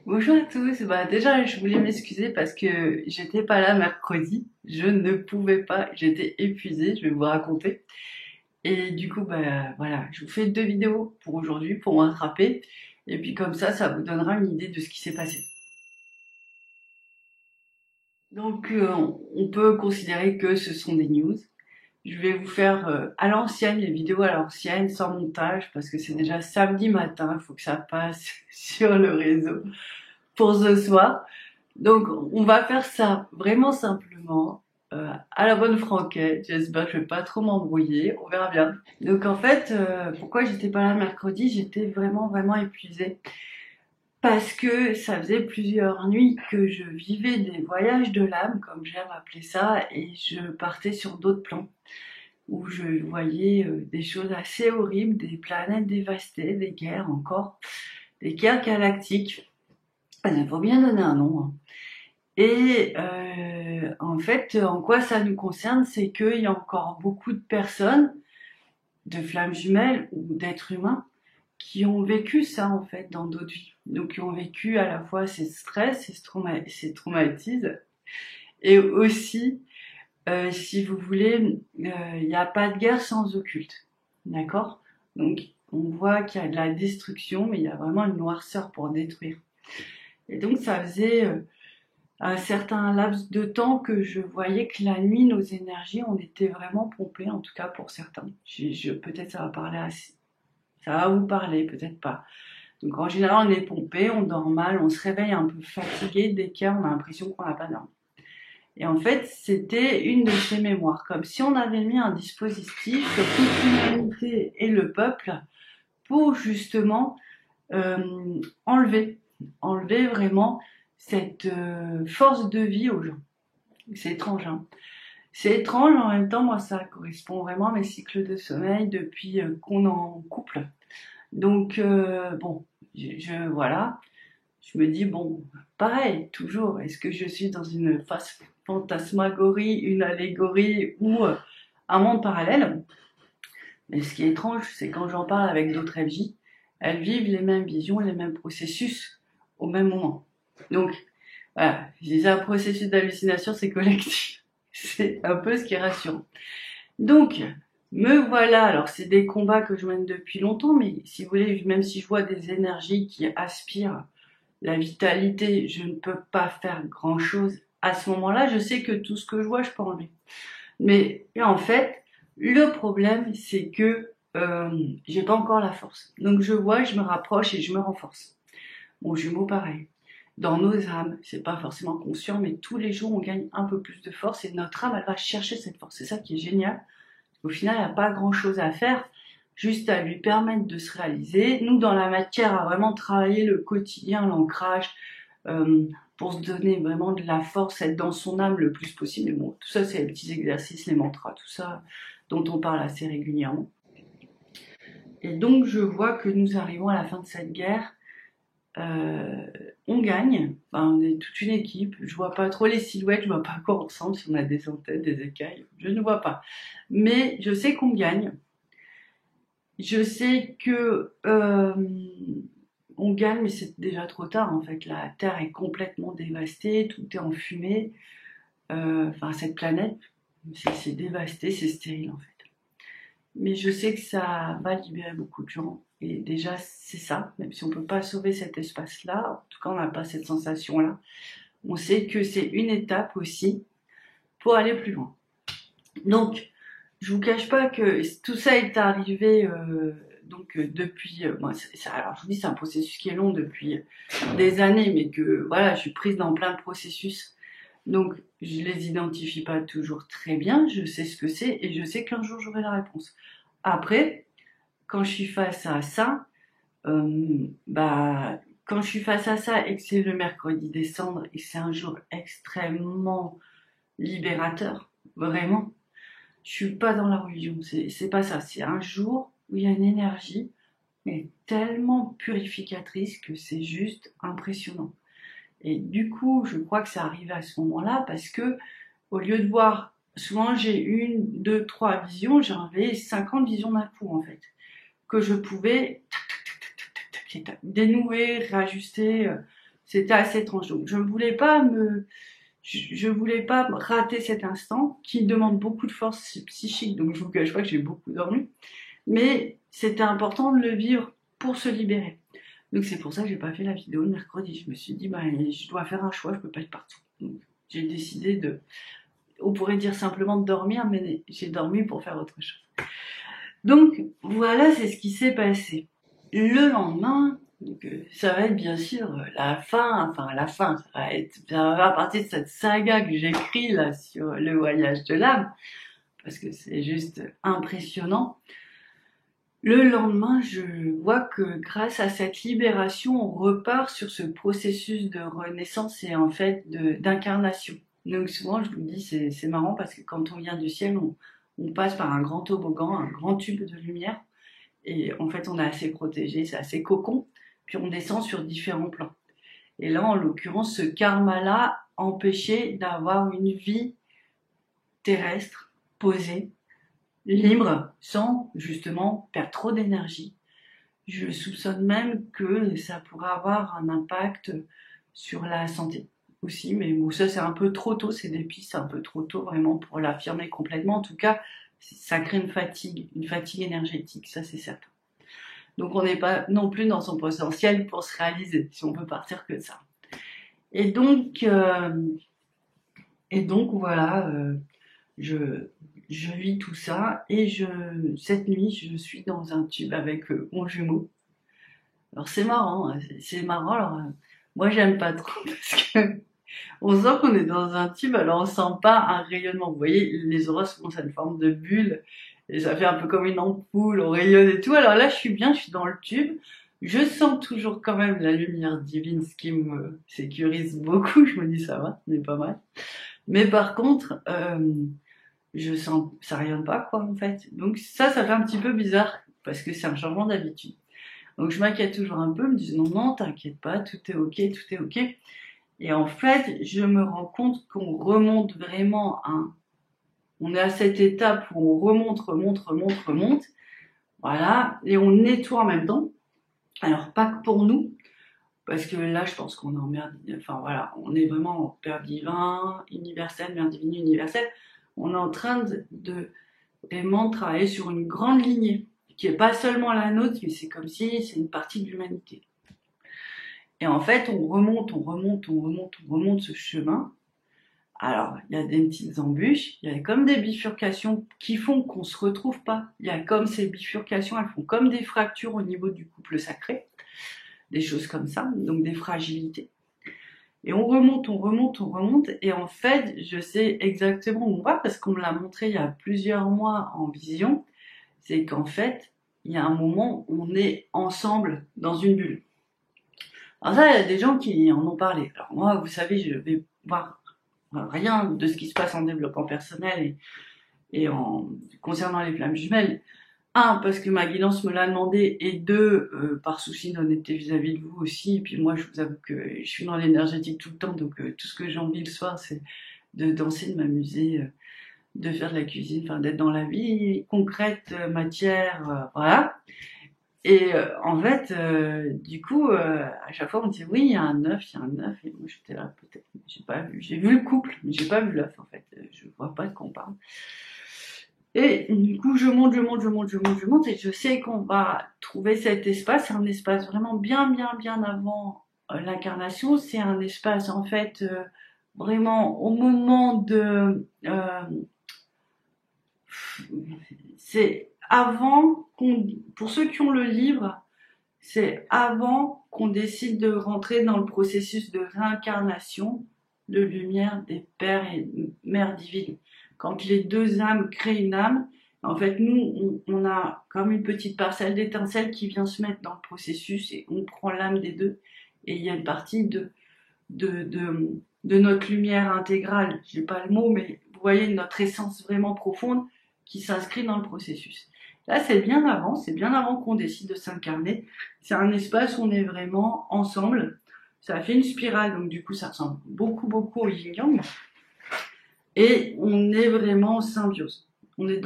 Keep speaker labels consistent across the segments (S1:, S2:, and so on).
S1: Bonjour à tous. Déjà, je voulais m'excuser parce que j'étais pas là mercredi. Je ne pouvais pas. J'étais épuisée. Je vais vous raconter. Et du coup, voilà, je vous fais deux vidéos pour aujourd'hui pour me rattraper. Et puis comme ça vous donnera une idée de ce qui s'est passé. Donc, on peut considérer que ce sont des news. Je vais vous faire à l'ancienne, les vidéos à l'ancienne, sans montage, parce que c'est déjà samedi matin. Il faut que ça passe sur le réseau pour ce soir. Donc, on va faire ça vraiment simplement, à la bonne franquette. J'espère que je vais pas trop m'embrouiller. On verra bien. Donc, en fait, pourquoi j'étais pas là mercredi? J'étais vraiment épuisée. Parce que ça faisait plusieurs nuits que je vivais des voyages de l'âme, comme j'aime appeler ça, et je partais sur d'autres plans, où je voyais des choses assez horribles, des planètes dévastées, des guerres encore, des guerres galactiques. Il faut bien donner un nom, hein. Et en fait, en quoi ça nous concerne, c'est qu'il y a encore beaucoup de personnes, de flammes jumelles ou d'êtres humains, qui ont vécu ça en fait dans d'autres vies. Donc qui ont vécu à la fois ces stress, ces traumatismes, et aussi, si vous voulez, il n'y a pas de guerre sans occulte. D'accord? Donc on voit qu'il y a de la destruction, mais il y a vraiment une noirceur pour détruire. Et donc ça faisait un certain laps de temps que je voyais que la nuit, nos énergies, on était vraiment pompées, en tout cas pour certains. Peut-être ça va parler assez, ça va vous parler, peut-être pas. Donc en général, on est pompé, on dort mal, on se réveille un peu fatigué, dès qu'il y a, on a l'impression qu'on n'a pas dormi. Et en fait, c'était une de ces mémoires, comme si on avait mis un dispositif sur toute l'humanité et le peuple pour justement enlever, enlever vraiment cette force de vie aux gens. C'est étrange, hein. C'est étrange, en même temps, moi, ça correspond vraiment à mes cycles de sommeil depuis qu'on est en couple. Donc, bon, voilà, je me dis, bon, pareil, toujours, est-ce que je suis dans une fantasmagorie, une allégorie ou un monde parallèle? Mais ce qui est étrange, c'est quand j'en parle avec d'autres FJ, elles vivent les mêmes visions et les mêmes processus au même moment. Donc, voilà, je disais un processus d'hallucination, c'est collectif. C'est un peu ce qui est rassurant. Donc, me voilà, alors c'est des combats que je mène depuis longtemps, mais si vous voulez, même si je vois des énergies qui aspirent la vitalité, je ne peux pas faire grand chose. À ce moment-là, je sais que tout ce que je vois, je peux enlever. Mais en fait, le problème, c'est que j'ai pas encore la force. Donc je vois, je me rapproche et je me renforce. Mon jumeau, pareil. Dans nos âmes, c'est pas forcément conscient, mais tous les jours, on gagne un peu plus de force et notre âme, elle va chercher cette force. C'est ça qui est génial. Au final, il n'y a pas grand-chose à faire, juste à lui permettre de se réaliser. Nous, dans la matière, à vraiment travailler le quotidien, l'ancrage, pour se donner vraiment de la force, être dans son âme le plus possible. Mais bon, tout ça, c'est les petits exercices, les mantras, tout ça dont on parle assez régulièrement. Et donc, je vois que nous arrivons à la fin de cette guerre. On gagne, enfin, on est toute une équipe. Je vois pas trop les silhouettes, je vois pas à quoi on ressemble, si on a des antennes, des écailles, je ne vois pas. Mais je sais qu'on gagne. Je sais que on gagne, mais c'est déjà trop tard en fait. La Terre est complètement dévastée, tout est en fumée. Enfin, cette planète, c'est dévasté, c'est stérile en fait. Mais je sais que ça va libérer beaucoup de gens. Et déjà, c'est ça. Même si on peut pas sauver cet espace-là, en tout cas, on n'a pas cette sensation-là. On sait que c'est une étape aussi pour aller plus loin. Donc, je vous cache pas que tout ça est arrivé depuis. Alors je vous dis, c'est un processus qui est long depuis des années, mais que voilà, je suis prise dans plein de processus. Donc, je les identifie pas toujours très bien. Je sais ce que c'est et je sais qu'un jour j'aurai la réponse. Après, quand je suis face à ça, quand je suis face à ça et que c'est le mercredi des cendres et que c'est un jour extrêmement libérateur, vraiment. Je suis pas dans la religion, c'est pas ça. C'est un jour où il y a une énergie, mais tellement purificatrice que c'est juste impressionnant. Et du coup, je crois que ça arrive à ce moment-là parce que, au lieu de voir, souvent j'ai une, deux, trois visions, j'avais 50 visions d'un coup en fait, que je pouvais dénouer, réajuster. c'était assez étrange. Donc, je voulais pas rater cet instant qui demande beaucoup de force psychique. Donc, je vous cache pas que j'ai beaucoup dormi. Mais c'était important de le vivre pour se libérer. Donc, c'est pour ça que j'ai pas fait la vidéo le mercredi. Je me suis dit, bah, je dois faire un choix, je peux pas être partout. Donc, j'ai décidé on pourrait dire simplement de dormir, mais j'ai dormi pour faire autre chose. Donc, voilà, c'est ce qui s'est passé. Le lendemain, donc, ça va être bien sûr la fin, ça va faire partie de cette saga que j'écris là sur le voyage de l'âme, parce que c'est juste impressionnant. Le lendemain, je vois que grâce à cette libération, on repart sur ce processus de renaissance et en fait d'incarnation. Donc souvent, je vous dis, c'est marrant parce que quand on vient du ciel, on passe par un grand toboggan, un grand tube de lumière. Et en fait, on est assez protégé, c'est assez cocon. Puis on descend sur différents plans. Et là, en l'occurrence, ce karma-là empêchait d'avoir une vie terrestre, posée, libre, sans justement perdre trop d'énergie. Je soupçonne même que ça pourrait avoir un impact sur la santé aussi, mais bon, ça c'est un peu trop tôt, c'est des pistes un peu trop tôt vraiment pour l'affirmer complètement. En tout cas, ça crée une fatigue énergétique, ça c'est certain. Donc on n'est pas non plus dans son potentiel pour se réaliser, si on peut partir que de ça. Et donc voilà, je vis tout ça et cette nuit, je suis dans un tube avec mon jumeau. Alors c'est marrant, Alors moi j'aime pas trop parce que on sent qu'on est dans un tube, alors on sent pas un rayonnement. Vous voyez, les auras souvent ça a une forme de bulle et ça fait un peu comme une ampoule, on rayonne et tout. Alors là, je suis bien, je suis dans le tube. Je sens toujours quand même la lumière divine, ce qui me sécurise beaucoup. Je me dis ça va, on est pas mal. Mais par contre, je sens ça rayonne pas quoi en fait. Donc ça fait un petit peu bizarre parce que c'est un changement d'habitude. Donc je m'inquiète toujours un peu, je me dis non, t'inquiète pas, tout est ok, tout est ok. Et en fait, je me rends compte qu'on remonte vraiment on est à cette étape où on remonte, voilà, et on nettoie en même temps. Alors pas que pour nous, parce que là je pense qu'on est en merde, enfin voilà, on est vraiment en père divin, universel, mère divine universelle. On est en train de vraiment travailler sur une grande lignée, qui est pas seulement la nôtre, mais c'est comme si c'est une partie de l'humanité. Et en fait, on remonte ce chemin. Alors, il y a des petites embûches, il y a comme des bifurcations qui font qu'on se retrouve pas. Il y a comme ces bifurcations, elles font comme des fractures au niveau du couple sacré, des choses comme ça, donc des fragilités. Et on remonte, et en fait, je sais exactement où on va parce qu'on me l'a montré il y a plusieurs mois en vision. C'est qu'en fait, il y a un moment où on est ensemble dans une bulle. Alors ça, il y a des gens qui en ont parlé. Alors moi, vous savez, je vais voir rien de ce qui se passe en développement personnel et concernant les flammes jumelles. Un, parce que ma guidance me l'a demandé, et deux, par souci d'honnêteté vis-à-vis de vous aussi. Et puis moi, je vous avoue que je suis dans l'énergétique tout le temps, donc tout ce que j'ai envie le soir, c'est de danser, de m'amuser, de faire de la cuisine, enfin d'être dans la vie concrète, matière, voilà. Et en fait, du coup, à chaque fois on me dit oui, il y a un œuf, et moi j'étais là peut-être, j'ai pas vu, j'ai vu le couple, mais j'ai pas vu l'œuf en fait, je vois pas de quoi on parle. Et du coup je monte, et je sais qu'on va trouver cet espace, c'est un espace vraiment bien avant l'incarnation, c'est un espace en fait vraiment au moment de... c'est avant pour ceux qui ont le livre, c'est avant qu'on décide de rentrer dans le processus de réincarnation de lumière des pères et mères divines. Quand les deux âmes créent une âme, en fait, nous, on a comme une petite parcelle d'étincelle qui vient se mettre dans le processus et on prend l'âme des deux. Et il y a une partie de notre lumière intégrale, j'ai pas le mot, mais vous voyez notre essence vraiment profonde qui s'inscrit dans le processus. Là, c'est bien avant qu'on décide de s'incarner. C'est un espace où on est vraiment ensemble. Ça fait une spirale, donc du coup, ça ressemble beaucoup au yin-yang. Et on est vraiment en symbiose. On est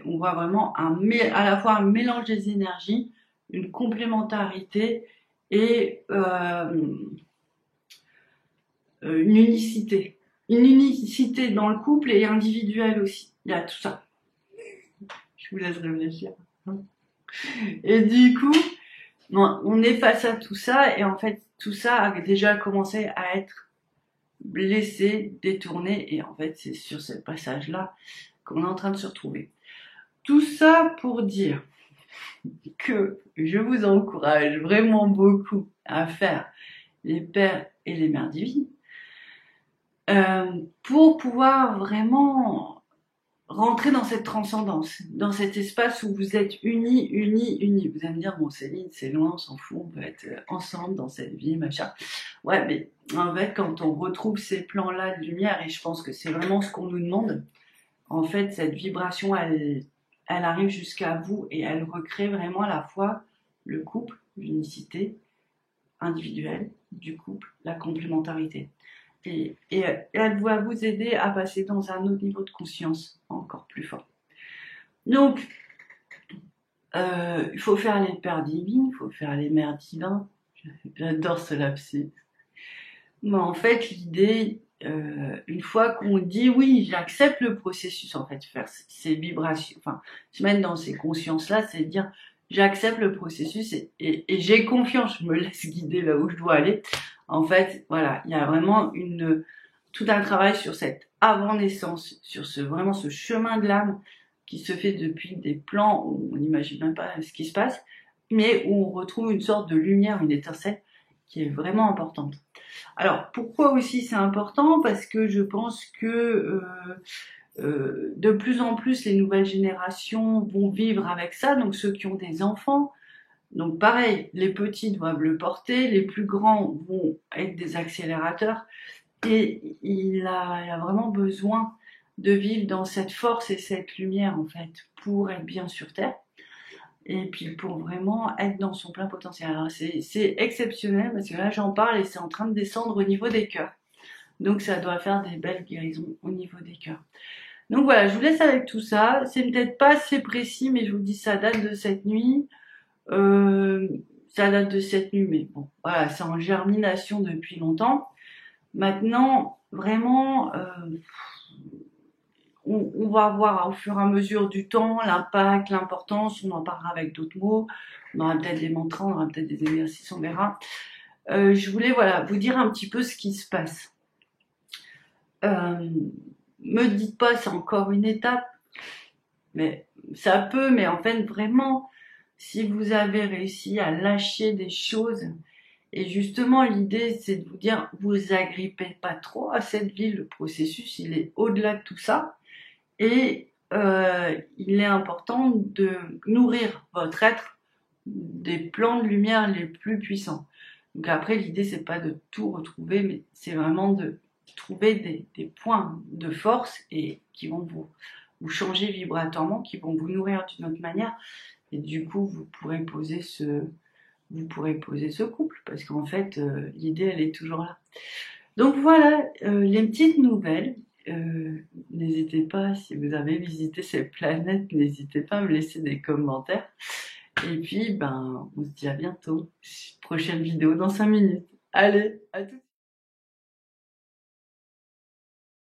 S1: on voit vraiment à la fois un mélange des énergies, une complémentarité et une unicité. Une unicité dans le couple et individuelle aussi. Il y a tout ça. Je vous laisse réfléchir. Et du coup, on est face à tout ça et en fait, tout ça a déjà commencé à être blessé, détourné et en fait, c'est sur ce passage-là qu'on est en train de se retrouver. Tout ça pour dire que je vous encourage vraiment beaucoup à faire les pères et les mères divines pour pouvoir vraiment rentrer dans cette transcendance, dans cet espace où vous êtes unis. Vous allez me dire, bon Céline, c'est loin, on s'en fout, on peut être ensemble dans cette vie, machin. Ouais, mais en fait, quand on retrouve ces plans-là de lumière, et je pense que c'est vraiment ce qu'on nous demande, en fait, cette vibration, elle arrive jusqu'à vous et elle recrée vraiment à la fois le couple, l'unicité individuelle du couple, la complémentarité. Et elle va vous aider à passer dans un autre niveau de conscience encore plus fort. Donc, il faut faire les pères divines, il faut faire les mères divines. J'adore ce lapsus. Mais en fait, l'idée, une fois qu'on dit oui, j'accepte le processus, en fait, faire ces vibrations, enfin, se mettre dans ces consciences-là, c'est dire j'accepte le processus et j'ai confiance, je me laisse guider là où je dois aller. En fait, voilà, il y a vraiment tout un travail sur cette avant-naissance, sur vraiment ce chemin de l'âme qui se fait depuis des plans où on n'imagine même pas ce qui se passe, mais où on retrouve une sorte de lumière, une étincelle qui est vraiment importante. Alors, pourquoi aussi c'est important? Parce que je pense que de plus en plus les nouvelles générations vont vivre avec ça, donc ceux qui ont des enfants. Donc pareil, les petits doivent le porter, les plus grands vont être des accélérateurs et il y a vraiment besoin de vivre dans cette force et cette lumière en fait pour être bien sur Terre et puis pour vraiment être dans son plein potentiel. Alors c'est exceptionnel parce que là j'en parle et c'est en train de descendre au niveau des cœurs. Donc ça doit faire des belles guérisons au niveau des cœurs. Donc voilà, je vous laisse avec tout ça. C'est peut-être pas assez précis, mais je vous dis ça date de cette nuit. Ça date de cette nuit, mais bon, voilà, c'est en germination depuis longtemps. Maintenant, vraiment, on va voir au fur et à mesure du temps l'impact, l'importance. On en parlera avec d'autres mots. On aura peut-être des mantras, on aura peut-être des exercices, on verra. Je voulais voilà vous dire un petit peu ce qui se passe. Me dites pas c'est encore une étape, mais ça peut, mais en fait vraiment, si vous avez réussi à lâcher des choses, et justement l'idée c'est de vous dire, vous agrippez pas trop à cette vie, le processus il est au-delà de tout ça, et il est important de nourrir votre être des plans de lumière les plus puissants. Donc après l'idée c'est pas de tout retrouver, mais c'est vraiment de trouver des points de force et qui vont vous changer vibratoirement, qui vont vous nourrir d'une autre manière. Et du coup, vous pourrez poser ce couple parce qu'en fait, l'idée, elle est toujours là. Donc voilà, les petites nouvelles. N'hésitez pas, si vous avez visité ces planètes, n'hésitez pas à me laisser des commentaires. Et puis, on se dit à bientôt. Prochaine vidéo dans 5 minutes. Allez, à tout de suite.